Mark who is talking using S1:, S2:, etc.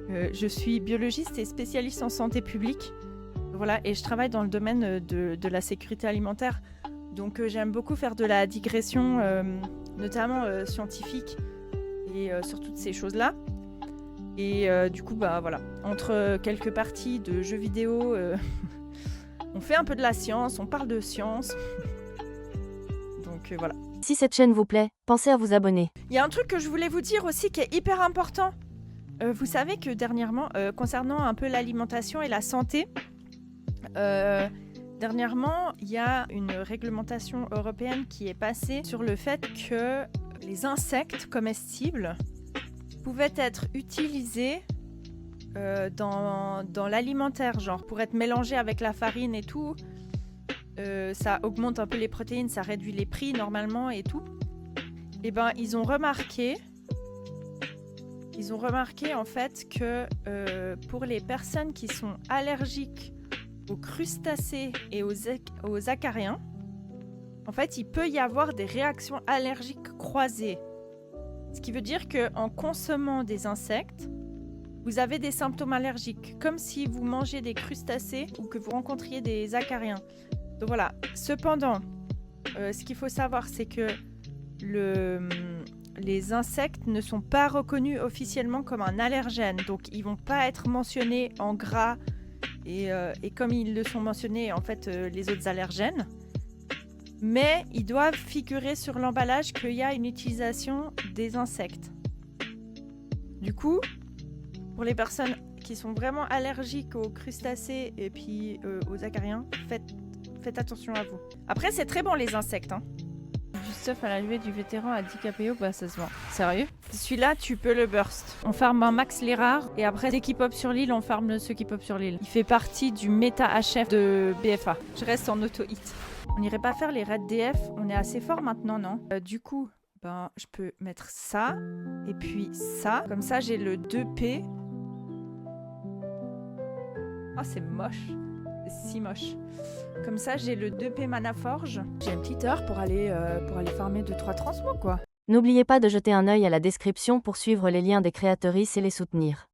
S1: Je suis biologiste et spécialiste en santé publique. Voilà, et je travaille dans le domaine de la sécurité alimentaire. Donc j'aime beaucoup faire de la digression, notamment scientifique, et sur toutes ces choses-là. Et du coup, bah voilà, entre quelques parties de jeux vidéo, on fait un peu de la science, on parle de science. Donc voilà.
S2: Si cette chaîne vous plaît, pensez à vous abonner.
S1: Il y a un truc que je voulais vous dire aussi qui est hyper important. Vous savez que dernièrement, concernant un peu l'alimentation et la santé, dernièrement, il y a une réglementation européenne qui est passée sur le fait que les insectes comestibles pouvaient être utilisés dans l'alimentaire, genre pour être mélangés avec la farine et tout. Ça augmente un peu les protéines, ça réduit les prix normalement et tout. Et ben ils ont remarqué en fait que pour les personnes qui sont allergiques aux crustacés et aux acariens, en fait il peut y avoir des réactions allergiques croisées. Ce qui veut dire qu'en consommant des insectes, vous avez des symptômes allergiques, comme si vous mangez des crustacés ou que vous rencontriez des acariens. Donc voilà. Cependant, ce qu'il faut savoir, c'est que les insectes ne sont pas reconnus officiellement comme un allergène. Donc ils ne vont pas être mentionnés en gras et comme ils le sont mentionnés en fait les autres allergènes. Mais ils doivent figurer sur l'emballage qu'il y a une utilisation des insectes. Du coup, pour les personnes qui sont vraiment allergiques aux crustacés et puis aux acariens, faites attention à vous. Après, c'est très bon les insectes. Hein. Du stuff à la levée du vétéran à 10 KPO, bah ça se vend. Sérieux? Celui-là, tu peux le burst. On farm un max les rares et après, dès qu'il pop sur l'île, on farm ceux qui pop sur l'île. Il fait partie du méta HF de BFA. Je reste en auto-hit. On n'irait pas faire les raids DF, on est assez fort maintenant, non? Du coup, ben, je peux mettre ça, et puis ça. Comme ça, j'ai le 2P. Oh, c'est moche. C'est si moche. Comme ça, j'ai le 2P Mana Forge. J'ai une petite heure pour aller farmer 2-3 transmots, quoi.
S2: N'oubliez pas de jeter un œil à la description pour suivre les liens des créatrices et les soutenir.